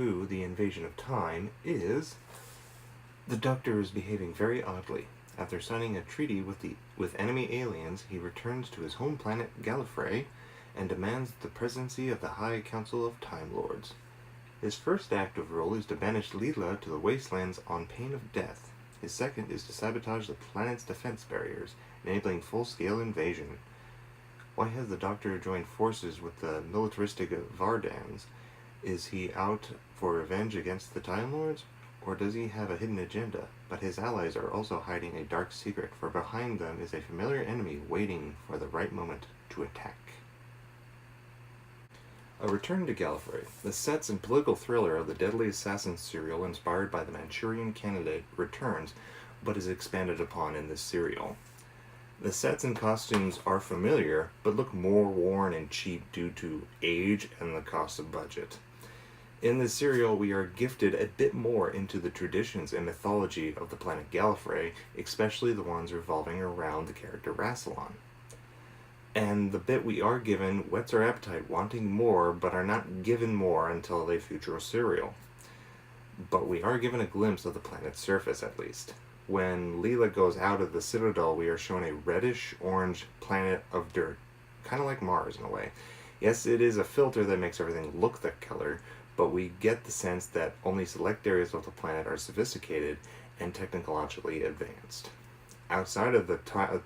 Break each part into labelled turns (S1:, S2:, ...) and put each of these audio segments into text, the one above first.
S1: Who, The Invasion of Time is the Doctor is behaving very oddly. After signing a treaty with enemy aliens, he returns to his home planet Gallifrey and demands the presidency of the High Council of Time Lords. His first act of rule is to banish Leela to the wastelands on pain of death. His second is to sabotage the planet's defense barriers, enabling full-scale invasion. Why has the Doctor joined forces with the militaristic Vardans? Is he out for revenge against the Time Lords? Or does he have a hidden agenda? But his allies are also hiding a dark secret, for behind them is a familiar enemy waiting for the right moment to attack. A return to Gallifrey. The sets and political thriller of the Deadly Assassin serial inspired by the Manchurian Candidate returns, but is expanded upon in this serial. The sets and costumes are familiar, but look more worn and cheap due to age and the cost of budget. In this serial, we are gifted a bit more into the traditions and mythology of the planet Gallifrey, especially the ones revolving around the character Rassilon. And the bit we are given whets our appetite, wanting more, but are not given more until a future serial. But we are given a glimpse of the planet's surface, at least. When Leela goes out of the Citadel, we are shown a reddish-orange planet of dirt, kind of like Mars in a way. Yes, it is a filter that makes everything look that color, but we get the sense that only select areas of the planet are sophisticated and technologically advanced. Outside of the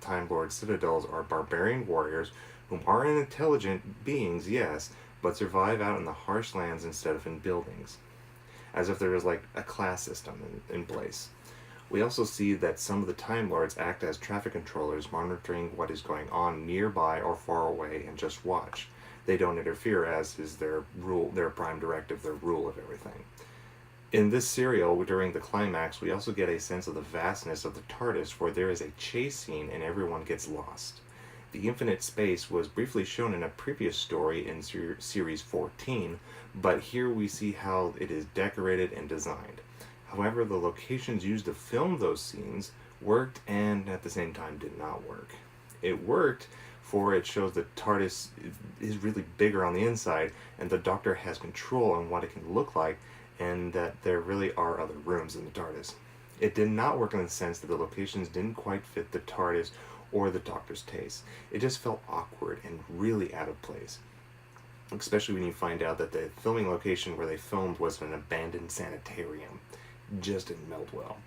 S1: Time Lord citadels are barbarian warriors whom are intelligent beings, yes, but survive out in the harsh lands instead of in buildings, as if there is like a class system in place. We also see that some of the Time Lords act as traffic controllers, monitoring what is going on nearby or far away and just watch. They don't interfere, as is their prime directive, their rule of everything. In this serial, during the climax, we also get a sense of the vastness of the TARDIS, where there is a chase scene and everyone gets lost. The infinite space was briefly shown in a previous story in Series 14, but here we see how it is decorated and designed. However, the locations used to film those scenes worked and at the same time did not work. It worked for it shows that TARDIS is really bigger on the inside and the Doctor has control on what it can look like, and that there really are other rooms in the TARDIS. It did not work in the sense that the locations didn't quite fit the TARDIS or the Doctor's taste. It just felt awkward and really out of place. Especially when you find out that the filming location where they filmed was an abandoned sanitarium. Just didn't meld well.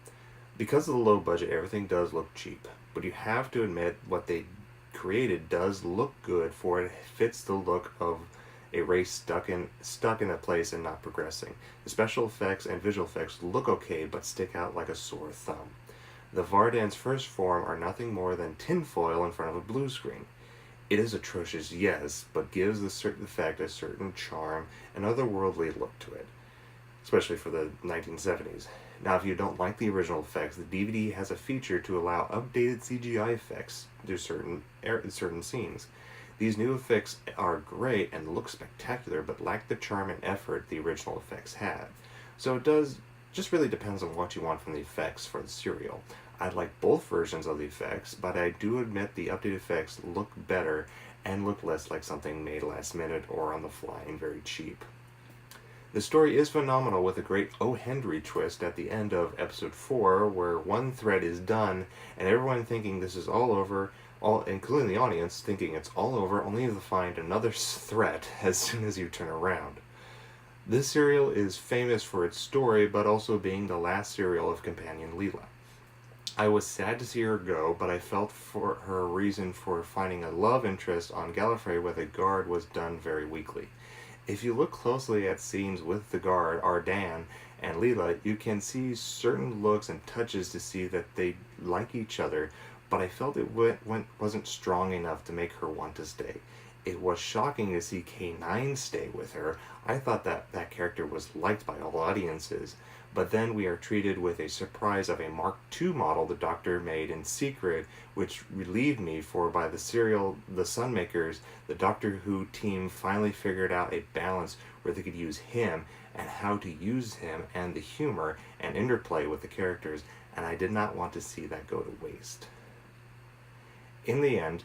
S1: Because of the low budget, everything does look cheap. But you have to admit what they created does look good, for it fits the look of a race stuck in a place and not progressing. The special effects and visual effects look okay, but stick out like a sore thumb. The Vardan's first form are nothing more than tinfoil in front of a blue screen. It is atrocious, yes, but gives the certain effect a certain charm and otherworldly look to it, especially for the 1970s. Now, if you don't like the original effects, the DVD has a feature to allow updated CGI effects to certain scenes. These new effects are great and look spectacular, but lack the charm and effort the original effects had. So it just really depends on what you want from the effects for the serial. I like both versions of the effects, but I do admit the updated effects look better and look less like something made last minute or on the fly and very cheap. The story is phenomenal, with a great O. Henry twist at the end of episode 4, where one thread is done and everyone thinking this is all over, including the audience thinking it's all over, only to find another threat as soon as you turn around. This serial is famous for its story, but also being the last serial of companion Leela. I was sad to see her go, but I felt for her reason for finding a love interest on Gallifrey with a guard was done very weakly. If you look closely at scenes with the guard, Ardan, and Leela, you can see certain looks and touches to see that they like each other, but I felt it wasn't strong enough to make her want to stay. It was shocking to see K9 stay with her. I thought that character was liked by all audiences, but then we are treated with a surprise of a Mark II model the Doctor made in secret, which relieved me, for by the serial The Sunmakers, the Doctor Who team finally figured out a balance where they could use him and how to use him and the humor and interplay with the characters, and I did not want to see that go to waste. In the end,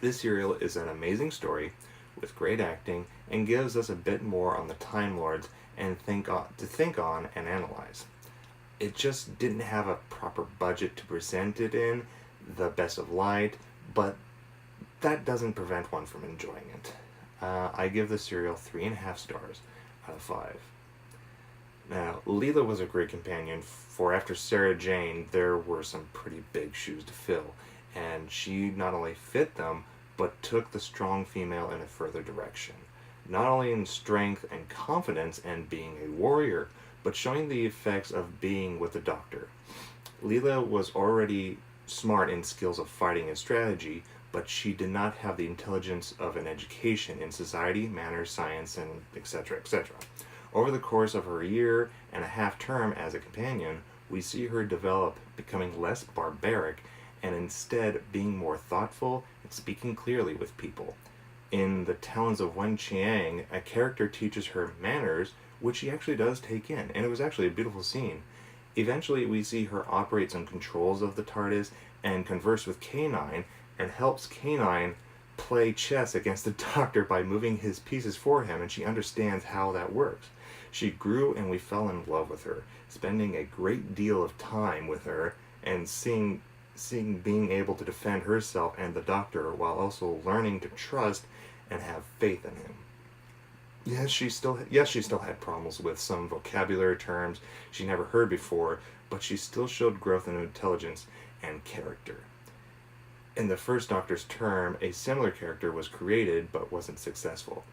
S1: this serial is an amazing story with great acting and gives us a bit more on the Time Lords and to think on and analyze. It just didn't have a proper budget to present it in the best of light, but that doesn't prevent one from enjoying it. I give the serial 3.5 stars out of 5. Now, Leela was a great companion, for after Sarah Jane, there were some pretty big shoes to fill, and she not only fit them, but took the strong female in a further direction. Not only in strength and confidence and being a warrior, but showing the effects of being with the Doctor. Leela was already smart in skills of fighting and strategy, but she did not have the intelligence of an education in society, manners, science, and etc., etc. Over the course of her 1.5 year term as a companion, we see her develop, becoming less barbaric, and instead being more thoughtful and speaking clearly with people. In The Talons of Weng-Chiang, a character teaches her manners, which she actually does take in, and it was actually a beautiful scene. Eventually, we see her operate some controls of the TARDIS and converse with K9, and helps K9 play chess against the Doctor by moving his pieces for him, and she understands how that works. She grew and we fell in love with her, spending a great deal of time with her and seeing being able to defend herself and the Doctor while also learning to trust and have faith in him. Yes, she still had problems with some vocabulary terms she never heard before, but she still showed growth in intelligence and character. In the first Doctor's term, a similar character was created but wasn't successful.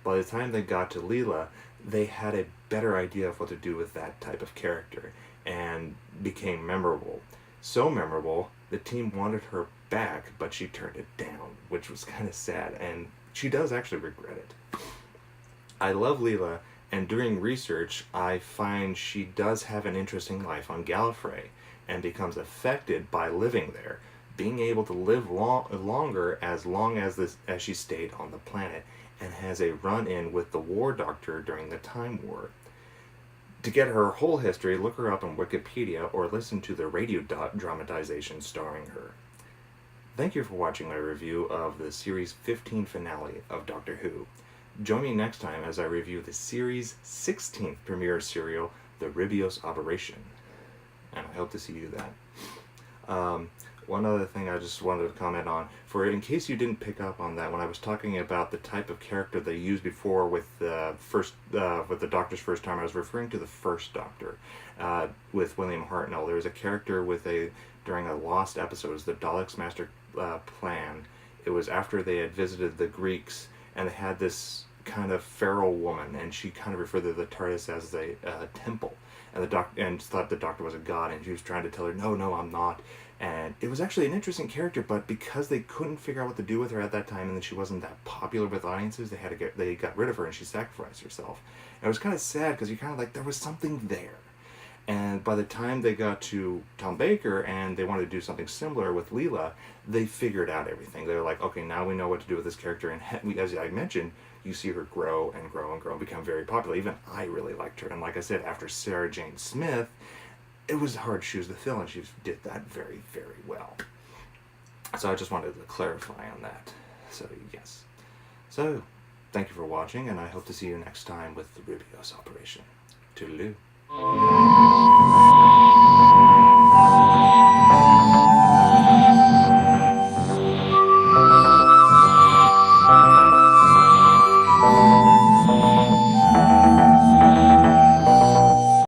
S1: By the time they got to Leela, they had a better idea of what to do with that type of character and became memorable. So memorable, the team wanted her back, but she turned it down, which was kind of sad, and she does actually regret it. I love Leela, and during research, I find she does have an interesting life on Gallifrey and becomes affected by living there, being able to live longer as long as she stayed on the planet, and has a run-in with the War Doctor during the Time War. To get her whole history, look her up on Wikipedia or listen to the radio dramatization starring her. Thank you for watching my review of the Series 15 finale of Doctor Who. Join me next time as I review the Series 16th premiere serial, The Ribios Operation. And I hope to see you then. One other thing I just wanted to comment on, in case you didn't pick up on that, when I was talking about the type of character they used before with the Doctor's first time, I was referring to the first Doctor with William Hartnell. There was a character during a lost episode, it was the Daleks' Master Plan. It was after they had visited the Greeks, and they had this kind of feral woman, and she kind of referred to the TARDIS as a temple, and thought the Doctor was a god, and she was trying to tell her, no, I'm not. And it was actually an interesting character, but because they couldn't figure out what to do with her at that time, and then she wasn't that popular with audiences, they got rid of her, and she sacrificed herself. And it was kind of sad, because you're kind of like, there was something there. And by the time they got to Tom Baker and they wanted to do something similar with Leela, they figured out everything. They were like, okay, now we know what to do with this character. And as I mentioned, you see her grow and grow and grow and become very popular. Even I really liked her. And like I said, after Sarah Jane Smith, it was hard shoes to fill, and she did that very, very well. So I just wanted to clarify on that. So, yes. So, thank you for watching, and I hope to see you next time with the Ribios Operation. Toodaloo.